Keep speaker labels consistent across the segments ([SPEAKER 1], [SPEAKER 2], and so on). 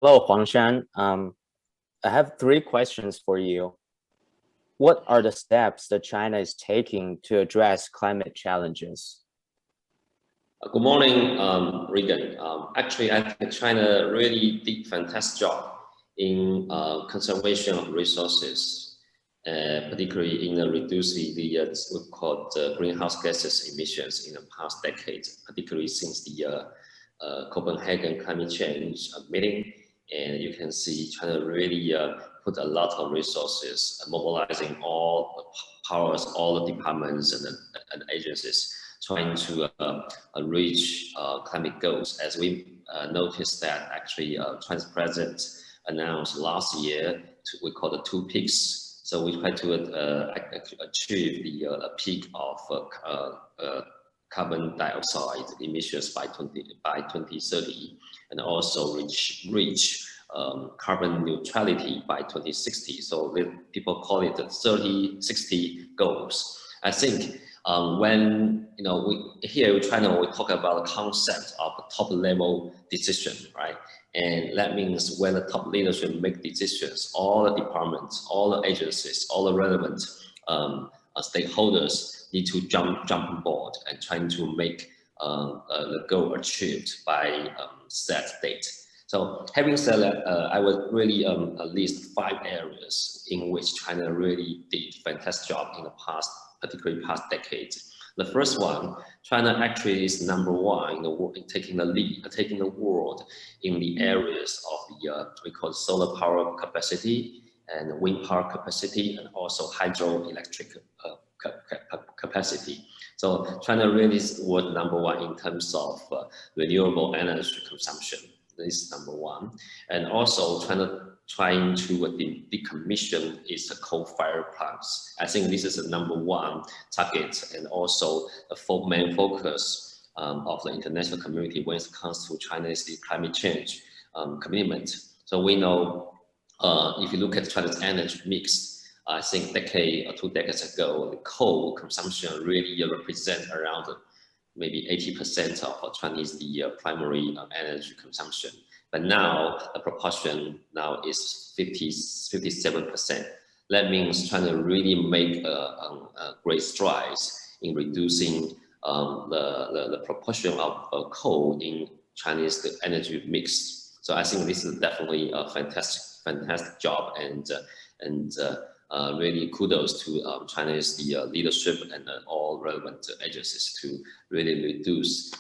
[SPEAKER 1] Hello, Huangshan. I have 3 questions for you. What are the steps that China is taking to address climate challenges?
[SPEAKER 2] Good morning, Regan. Actually, I think China really did a fantastic job in conservation of resources, particularly in reducing the what's called greenhouse gases emissions in the past decade, particularly since the Copenhagen climate change meeting. And you can see China really put a lot of resources, mobilizing all the powers, all the departments and agencies, trying to reach climate goals. As we noticed that actually China's president announced last year, we call it 2 peaks. So we try to achieve the peak of carbon dioxide emissions by 2030, and also reach carbon neutrality by 2060. So people call it the 30-60 goals. I think when here in China we talk about the concept of a top level decision, right? And that means when the top leadership make decisions, all the departments, all the agencies, all the relevant stakeholders need to jump on board and trying to make the goal achieved by set date. So having said that, I would really list 5 areas in which China really did a fantastic job in the past, particularly past decades. The first one, China actually is #1 in the world, in taking the lead, taking the world in the areas of the we call solar power capacity and wind power capacity, and also hydroelectric capacity. So China really was #1 in terms of renewable energy consumption. This is #1. And also China trying to decommission its coal-fired plants. I think this is the #1 target, and also the main focus of the international community when it comes to China's climate change commitment. So we know if you look at China's energy mix, I think 2 decades ago, the coal consumption really represent around maybe 80% of Chinese primary energy consumption. But now the proportion now is 57%. That means China really make great strides in reducing the proportion of coal in Chinese energy mix. So I think this is definitely a fantastic job, and really kudos to China's leadership and all relevant agencies to really reduce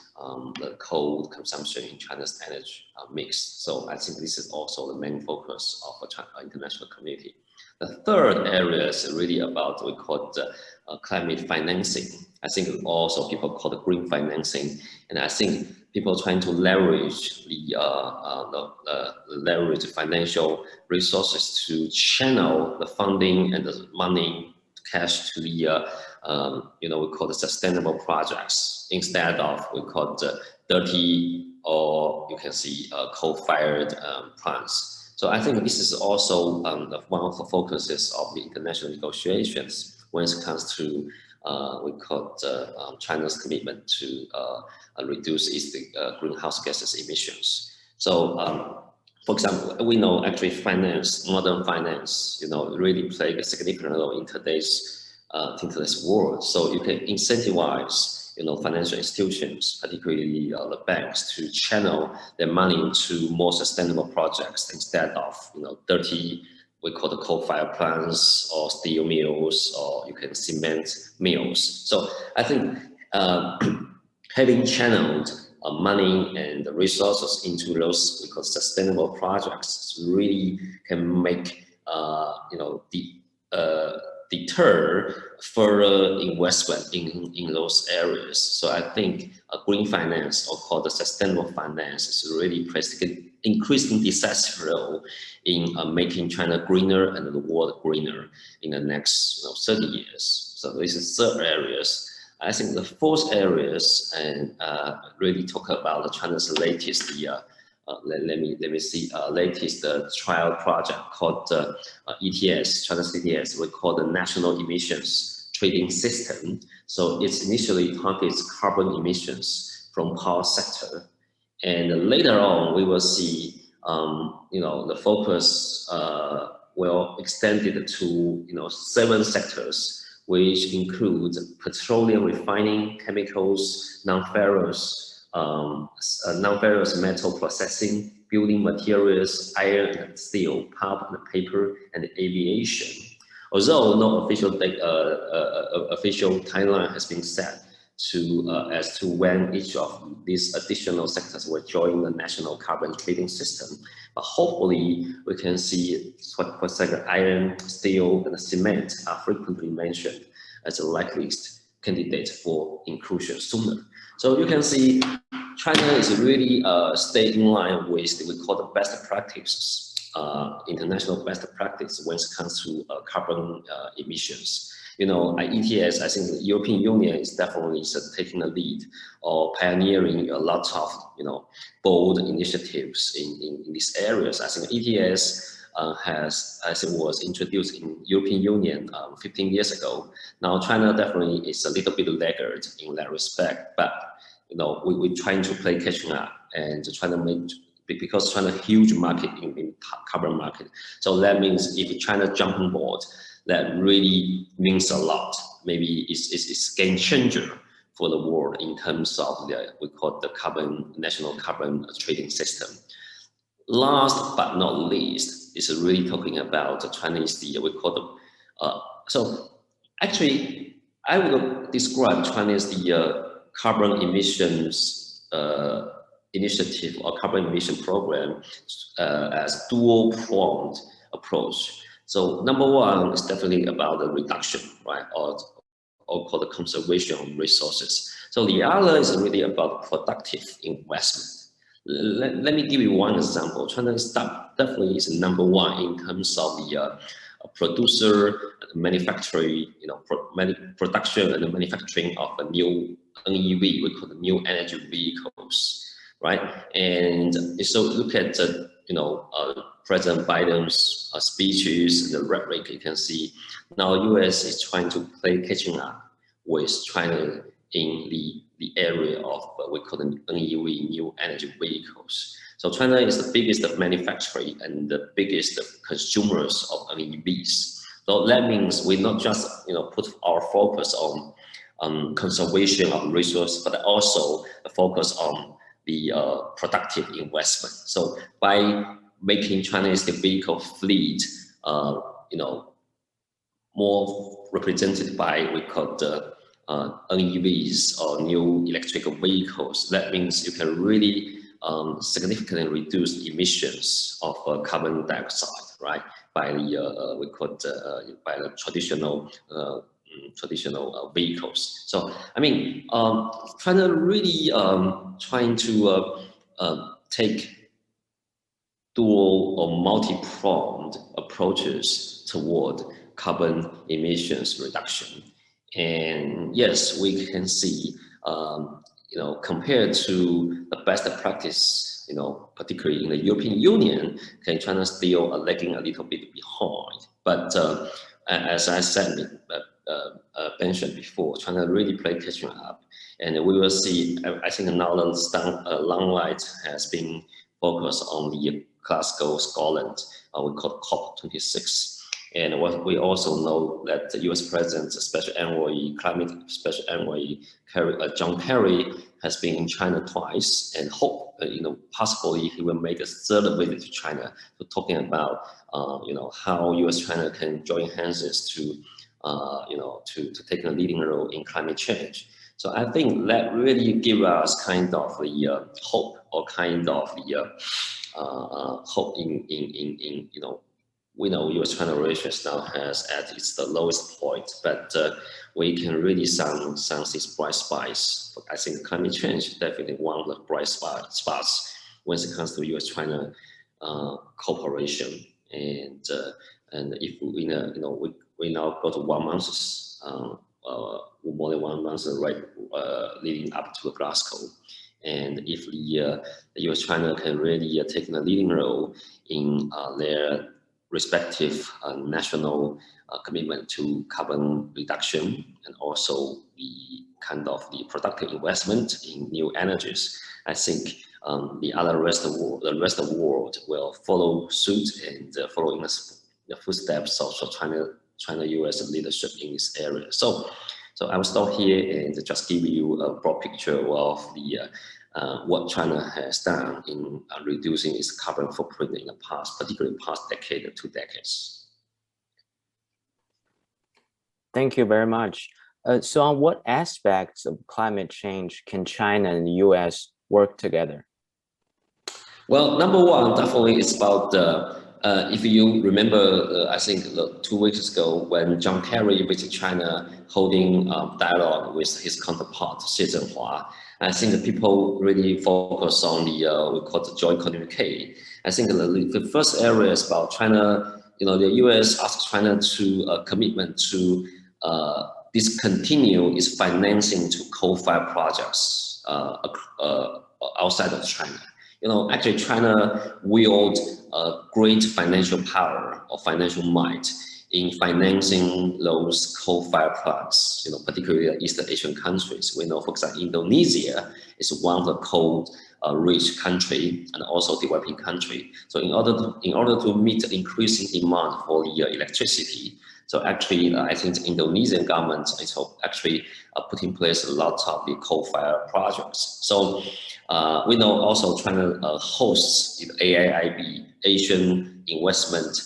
[SPEAKER 2] the coal consumption in China's energy mix. So I think this is also the main focus of the international community. The third area is really about what we call climate financing. I think also people call it green financing, and I think people trying to leverage leverage financial resources to channel the funding and the money, cash to the we call the sustainable projects instead of we call the dirty, or you can see coal-fired plants. So I think this is also one of the focuses of the international negotiations when it comes to we call China's commitment to reduce its greenhouse gases emissions. So, for example, we know actually modern finance, really play a significant role in today's world. So you can incentivize, financial institutions, particularly the banks, to channel their money to more sustainable projects instead of, dirty, we call the coal-fired plants or steel mills, or you can cement mills. So I think having channeled money and resources into those we call sustainable projects really can make deter further investment in those areas. So I think green finance, or called the sustainable finance, is really plays an increasingly decisive role in making China greener and the world greener in the next 30 years. So this is third areas. I think the fourth areas and really talk about China's latest latest trial project called ETS, China's ETS, we call the National Emissions Trading System. So it initially targets carbon emissions from power sector, and later on we will see the focus will extend it to 7 sectors, which include petroleum refining, chemicals, non-ferrous metal processing, building materials, iron and steel, pulp and paper, and aviation. Although no official timeline has been set as to when each of these additional sectors will join the national carbon trading system, but hopefully we can see, for example, iron, steel, and cement are frequently mentioned as the likeliest candidate for inclusion sooner. So you can see China is really staying in line with what we call the best practices, international best practice when it comes to carbon emissions. ETS, I think the European Union is definitely taking the lead or pioneering a lot of, bold initiatives in these areas. I think ETS was introduced in European Union 15 years ago. Now China definitely is a little bit laggard in that respect, but we're trying to play catching up and trying to make, because China a huge market in carbon market. So that means if China jump on board, that really means a lot. Maybe it's game changer for the world in terms of we call the national carbon trading system. Last but not least is really talking about the Chinese, we call so actually I would describe China's carbon emissions initiative or carbon emission program as dual-pronged approach. So number one is definitely about the reduction, right, or called the conservation of resources. So the other is really about productive investment. Let me give you one example. China definitely is number one in terms of the producer, manufacturing, production and the manufacturing of a new NEV, we call the new energy vehicles, right? And so look at President Biden's speeches and the rhetoric. You can see now U.S. is trying to play catching up with China in the area of what we call the NEV, new energy vehicles. So China is the biggest manufacturer and the biggest consumers of NEVs. So that means we not just put our focus on conservation of resource, but also the focus on the productive investment. So by making China's vehicle fleet, more represented by we call the NEVs or new electrical vehicles, that means you can really significantly reduce emissions of carbon dioxide, right? By the we call it by the traditional vehicles. So I mean, China really trying to take dual or multi-pronged approaches toward carbon emissions reduction. And yes, we can see, compared to the best practice, particularly in the European Union, China still lagging a little bit behind. But as I said, mentioned before, China really play catching up, and we will see. I think another limelight has been focused on the Glasgow, Scotland, we call COP26. And what we also know that the U.S. President's Special Envoy, Climate Special Envoy, John Kerry, has been in China twice, and hope, possibly he will make a third visit to China, to talking about, how U.S.-China can join hands to take a leading role in climate change. So I think that really gives us kind of the hope, or kind of the hope in we know U.S.-China relations now has at the lowest point, but we can really see these bright spots. I think climate change is definitely one of the bright spots when it comes to U.S.-China cooperation. And if we now go to 1 month, more than 1 month, right, leading up to Glasgow. And if the U.S.-China can really take a leading role in their respective national commitment to carbon reduction, and also the kind of the productive investment in new energies, I think the rest of the world will follow suit and following the footsteps of China-US leadership in this area. So I will stop here and just give you a broad picture of the what China has done in reducing its carbon footprint in the past, particularly past decade or 2 decades.
[SPEAKER 1] Thank you very much. So on what aspects of climate change can China and the US work together?
[SPEAKER 2] Well, number one, definitely it's about, if you remember, I think 2 weeks ago when John Kerry visited China holding dialogue with his counterpart, Xie Zhenhua, I think the people really focus on the, we call it joint communique. I think the first area is about China, the US asked China to a commitment to discontinue its financing to coal-fired projects outside of China. Actually China wield great financial power or financial might in financing those coal-fired plants, particularly East Asian countries. We know, for example, Indonesia is one of the coal-rich country and also developing country. So in order to meet the increasing demand for the electricity, so actually, I think the Indonesian government is actually put in place a lot of the coal-fired projects. So we know also China hosts the AIIB, Asian Investment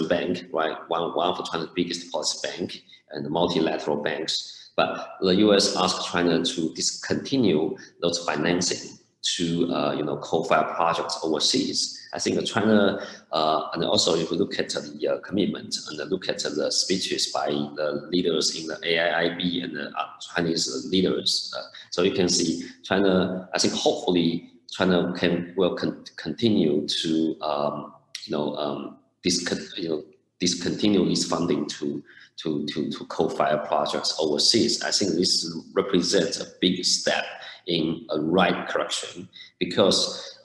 [SPEAKER 2] Bank, right? One of China's biggest policy bank and multilateral banks. But the US asked China to discontinue those financing to coal-fired projects overseas. I think China, and also if you look at the commitment and look at the speeches by the leaders in the AIIB and the Chinese leaders, so you can see China. I think hopefully China will continue to discontinue this funding to coal-fired projects overseas. I think this represents a big step in a right direction, because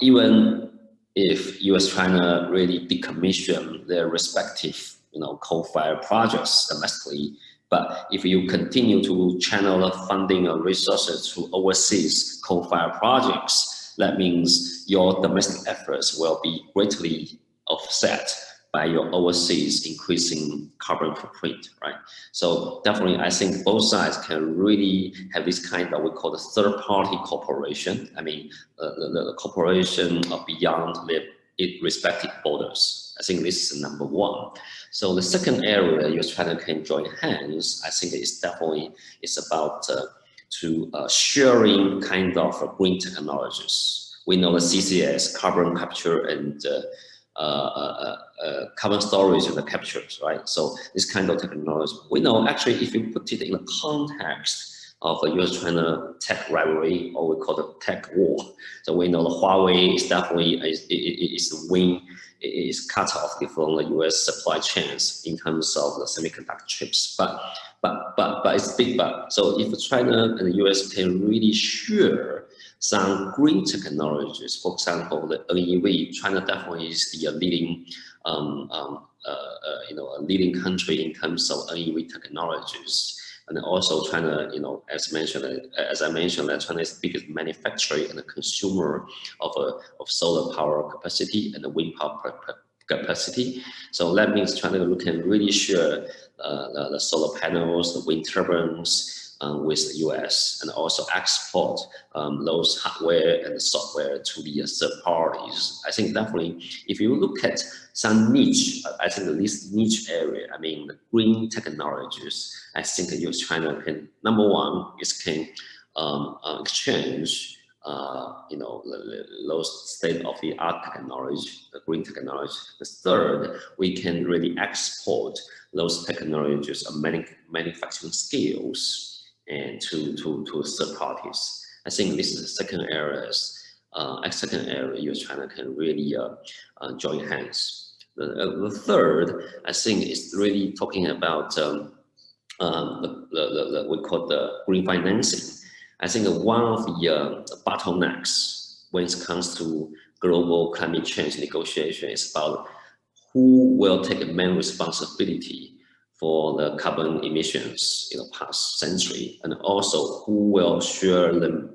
[SPEAKER 2] even if US-China really decommission their respective coal-fired projects domestically, but if you continue to channel the funding and resources to overseas coal-fired projects, that means your domestic efforts will be greatly offset by your overseas increasing carbon footprint, right? So definitely, I think both sides can really have this kind of, we call the third-party cooperation. I mean, the cooperation beyond its respective borders. I think this is number one. So the second area US-China can join hands, I think it's about sharing kind of green technologies. We know the CCS, carbon capture and carbon storage and the captures, right? So this kind of technology, we know actually if you put it in the context of a US-China tech rivalry, or we call it tech war. So we know the Huawei is definitely is cut off from the US supply chains in terms of the semiconductor chips. But it's big but. So if China and the US can really share some green technologies, for example, the NEV, China definitely is the leading, a leading country in terms of NEV technologies. And also China, as I mentioned, that China is the biggest manufacturer and a consumer of solar power capacity and the wind power capacity. So that means China can really share the solar panels, the wind turbines, with the US, and also export those hardware and software to the third parties. I think definitely, if you look at some niche, I think this niche area, I mean, the green technologies, I think US-China can, number one, is can exchange, those state-of-the-art technology, the green technology. The third, we can really export those technologies and manufacturing skills and to third parties. I think this is the second area US-China can really join hands. The third, I think, is really talking about we call the green financing. I think one of the bottlenecks when it comes to global climate change negotiation is about who will take the main responsibility for the carbon emissions in the past century, and also who will share the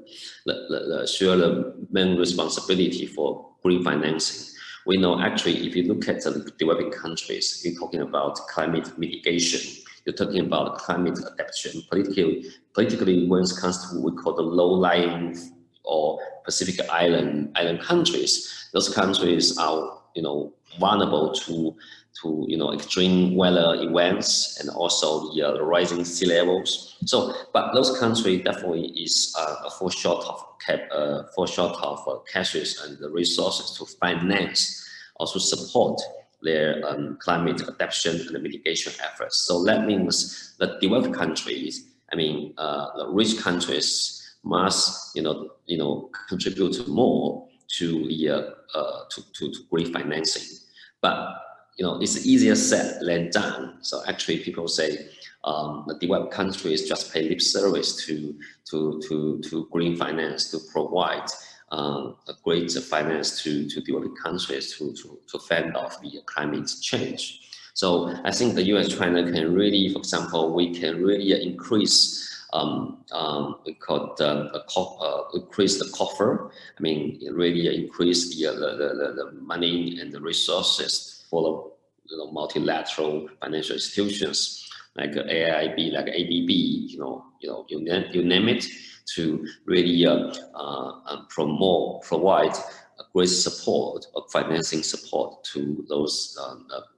[SPEAKER 2] main responsibility for green financing. We know actually, if you look at the developing countries, you're talking about climate mitigation, you're talking about climate adaptation, politically when it comes to what we call the low-lying or Pacific Island countries. Those countries are, vulnerable to extreme weather events and also the rising sea levels. So, but those countries definitely is fall short of cashes and the resources to finance, also support their climate adaptation and mitigation efforts. So that means that developed countries, the rich countries must, contribute more to green financing. But it's easier said than done. So actually, people say the developed countries just pay lip service to green finance, to provide a great finance to developing countries to fend off the climate change. So I think the U.S. China can really, for example, we can really increase increase the coffer. Really increase the money and the resources for the multilateral financial institutions like AIIB, like ADB, you name it, to really provide a great support of financing support to those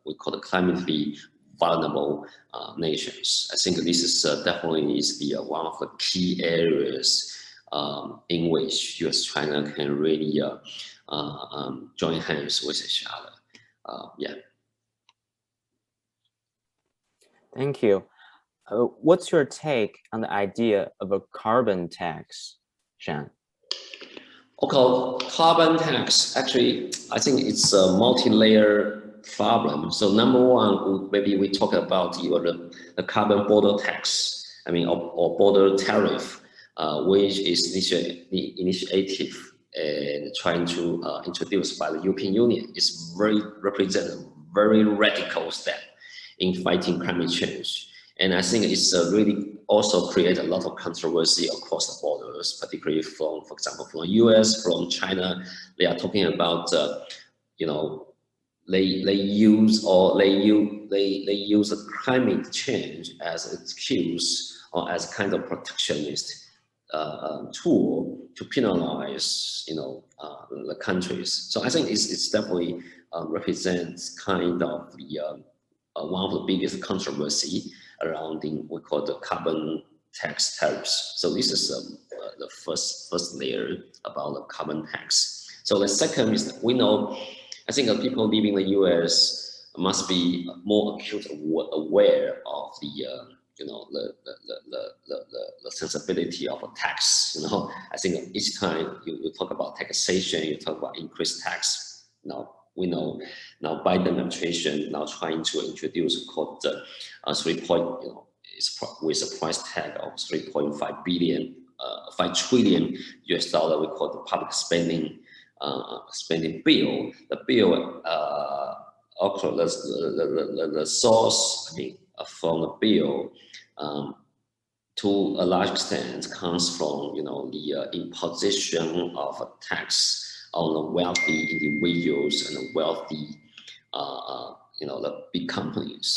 [SPEAKER 2] we call the climately vulnerable nations. I think this is definitely is the one of the key areas in which U.S. China can really join hands with each other. Yeah.
[SPEAKER 1] Thank you. What's your take on the idea of a carbon tax, Shaun?
[SPEAKER 2] Okay, carbon tax, actually, I think it's a multi-layer problem. So number one, maybe we talk about the carbon border tax, or border tariff, which is the initiative and trying to introduce by the European Union. Is represent a very radical step in fighting climate change. And I think it's really also create a lot of controversy across the borders, particularly from, for example, from the US, from China. They are talking about, they use climate change as an excuse or as kind of protectionist tool to penalize, the countries. So I think it's definitely represents kind of the one of the biggest controversy around we call the carbon tax tariffs. So this is the first layer about the carbon tax. So the second is that we know, I think people living in the US must be more acutely aware of the sensibility of a tax. I think each time you talk about taxation, you talk about increased tax. Now we know now Biden administration now trying to introduce called with a price tag of 3.5 billion, $5 trillion US dollar. We call the public spending bill. The bill, also the source, from the bill, to a large extent comes from the imposition of a tax on the wealthy individuals and the wealthy, the big companies.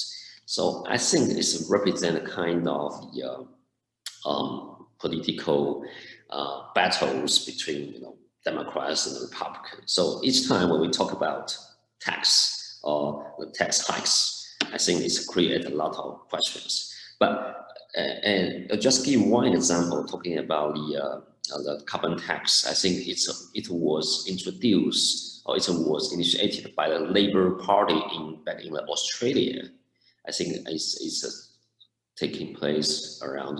[SPEAKER 2] So I think it's represent a kind of the political battles between Democrats and Republicans. So each time when we talk about tax or the tax hikes, I think it's create a lot of questions. But and just give one example talking about the carbon tax. I think it was introduced or it was initiated by the Labour Party back in Australia. I think it's taking place around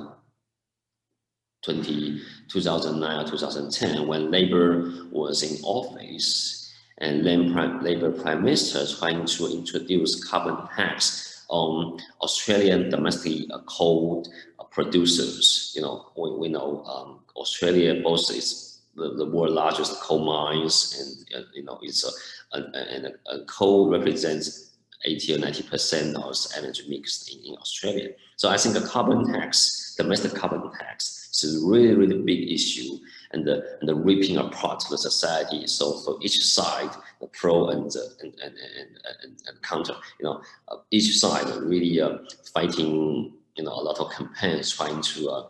[SPEAKER 2] 2009 or 2010 when Labour was in office, and then Labour Prime Minister trying to introduce carbon tax on Australian domestic coal producers. We know Australia boasts the world's largest coal mines, and it's a coal represents 80 or 90% of energy mix in Australia. So I think the carbon tax, domestic carbon tax, is a really, really big issue, and the ripping apart the society. So for each side, the pro and counter, each side really fighting, a lot of campaigns trying to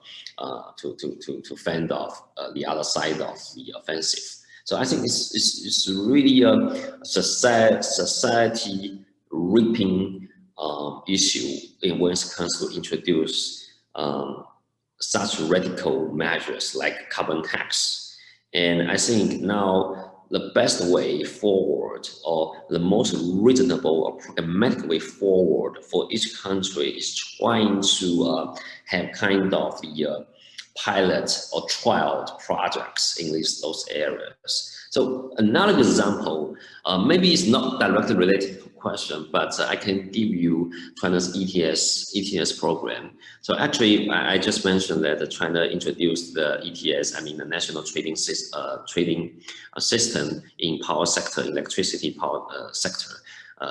[SPEAKER 2] fend off the other side of the offensive. So I think it's really a society ripping issue when it comes to introduce such radical measures like carbon tax. And I think now the best way forward, or the most reasonable or pragmatic way forward for each country, is trying to have kind of the pilot or trial projects in those areas. So another example, maybe it's not directly related to the question, but I can give you China's ETS program. So actually, I just mentioned that China introduced the ETS, the national trading system in power sector, electricity power sector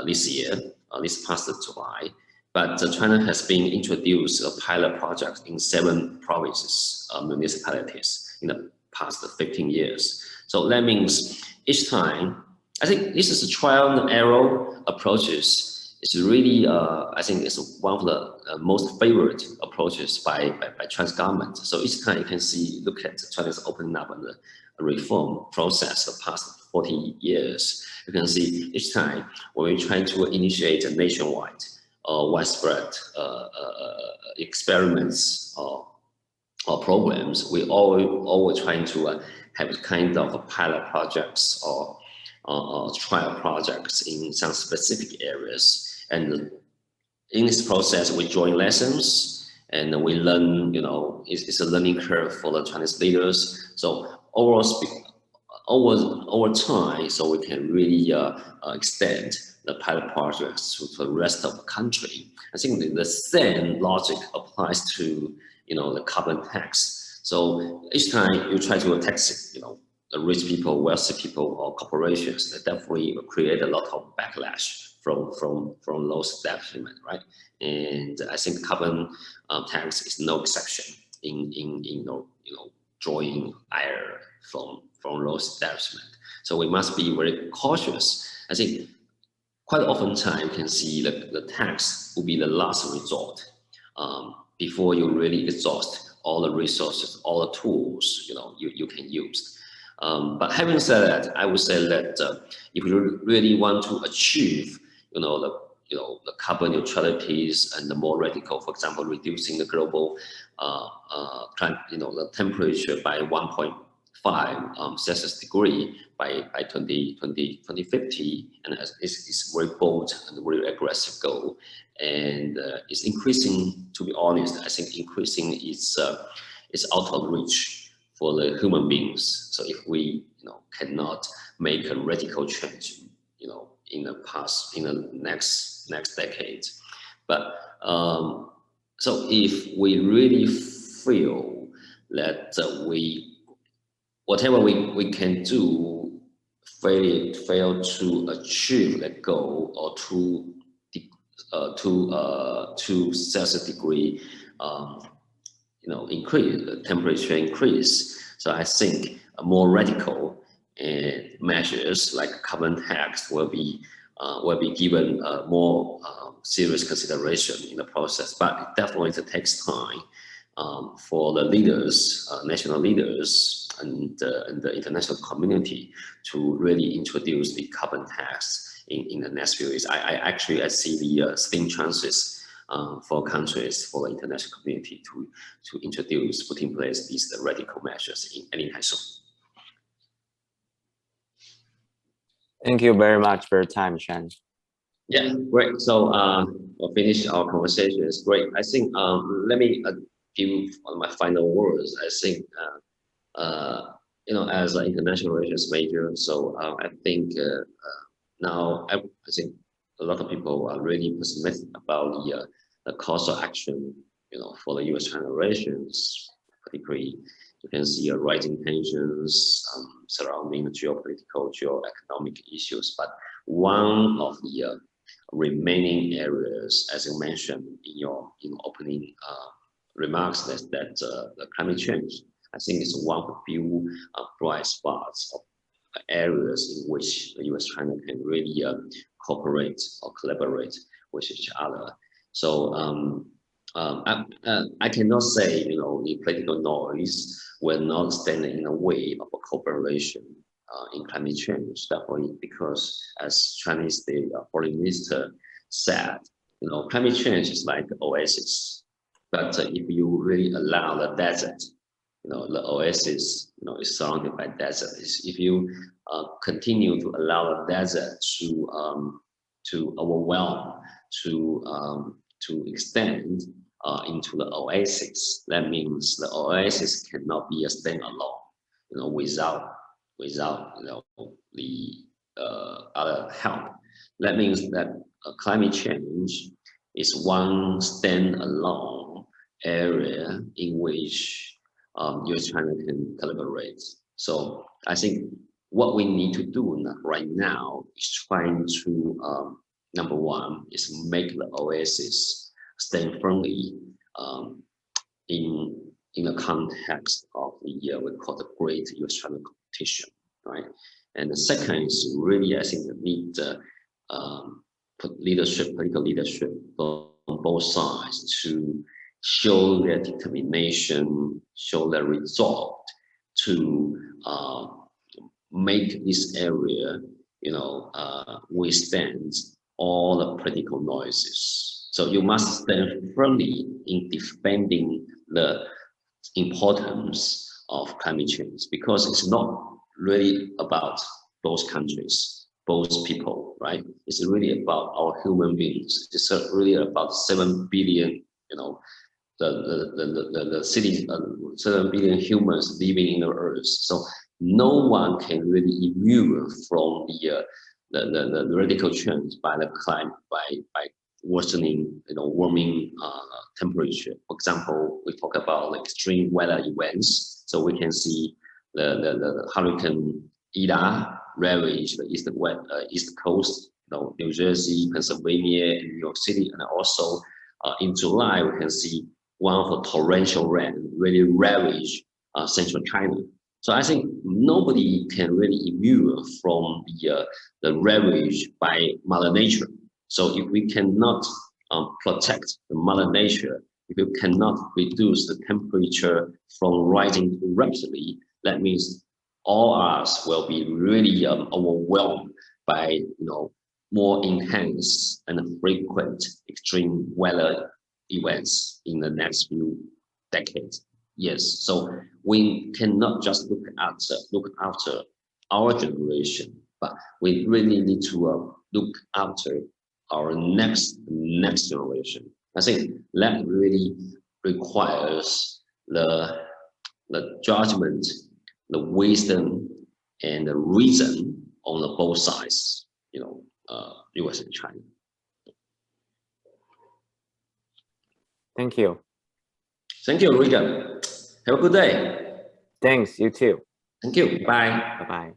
[SPEAKER 2] this year, this past July. But China has been introduced a pilot project in 7 provinces, municipalities in the past 15 years. So that means each time, I think this is a trial and error approaches. It's really, I think it's one of the most favorite approaches by Chinese government. So each time you can see, look at China's opening up and the reform process the past 40 years. You can see each time when we try to initiate a nationwide widespread experiments or programs, we always trying to have kind of pilot projects or trial projects in some specific areas. And in this process, we join lessons and we learn, it's a learning curve for the Chinese leaders. So over time, so we can really extend the pilot projects to the rest of the country. I think the same logic applies to, the carbon tax. So each time you try to tax, the rich people, wealthy people, or corporations, that definitely will create a lot of backlash from those establishment, right? And I think carbon tax is no exception in drawing ire from those establishment. So we must be very cautious. I think quite often time you can see that the tax will be the last resort before you really exhaust all the resources, all the tools you can use. But having said that, I would say that if you really want to achieve, the carbon neutralities and the more radical, for example, reducing the global, the temperature by 1.5 Celsius degree by 2050, and it's very bold and very aggressive goal, and it's increasing. To be honest, I think increasing is out of reach for the human beings. So if we cannot make a radical change, in the next decade, but so if we really feel that whatever we can do fail to achieve that goal, or 2 Celsius degree temperature increase. So I think a more radical measures like carbon tax will be given more serious consideration in the process. But it definitely takes time for the leaders, national leaders, and the international community to really introduce the carbon tax in the next few years. I see the slim chances for countries, for the international community to put in place these radical measures in anytime soon.
[SPEAKER 1] Thank you very much for your time, Shaun.
[SPEAKER 2] Yeah, great. So we'll finish our conversation. It's great. I think let me give my final words. I think as an international relations major, so I think now I think a lot of people are really pessimistic about the cost of action, for the U.S.-China relations. Particularly, you can see rising tensions surrounding the geopolitical, geo-economic issues. But one of the remaining areas, as you mentioned in your opening remarks, that the climate change, I think, is one of the few bright spots of areas in which the U.S.-China can really cooperate or collaborate with each other. So I cannot say, the political noise will not stand in the way of a cooperation in climate change. Definitely, because as Chinese foreign minister said, climate change is like the oasis. But if you really allow the desert, the oasis, is surrounded by desert. If you continue to allow the desert to overwhelm, to extend into the oasis, that means the oasis cannot be a standalone, without the other help. That means that climate change is one standalone area in which U.S.-China can collaborate. So I think what we need to do right now is trying to, number one, is make the oasis stand firmly in the context of the we call the great U.S.-China competition, right? And the second is really, I think, need political leadership on both sides to show their determination, show their resolve to make this area, withstand all the political noises. So you must stand firmly in defending the importance of climate change, because it's not really about those countries, both people, right? It's really about our human beings. It's really about 7 billion, the city, 7 billion humans living in the earth. So no one can really immune from the radical change by the climate, by worsening, warming temperature. For example, we talk about extreme weather events. So we can see the Hurricane Ida ravage the east coast, New Jersey, Pennsylvania, and New York City, and also in July we can see one of the torrential rain really ravage central China. So I think nobody can really immune from the ravage by Mother Nature. So if we cannot protect the Mother Nature, if you cannot reduce the temperature from rising too rapidly, that means all of us will be really overwhelmed by more intense and frequent extreme weather events in the next few decades. Yes, so we cannot just look after our generation, but we really need to look after our next generation. I think that really requires the judgment, the wisdom, and the reason on the both sides, U.S. and China.
[SPEAKER 1] Thank you.
[SPEAKER 2] Thank you, Regan. Have a good day.
[SPEAKER 1] Thanks, you too.
[SPEAKER 2] Thank you. Bye.
[SPEAKER 1] Bye-bye.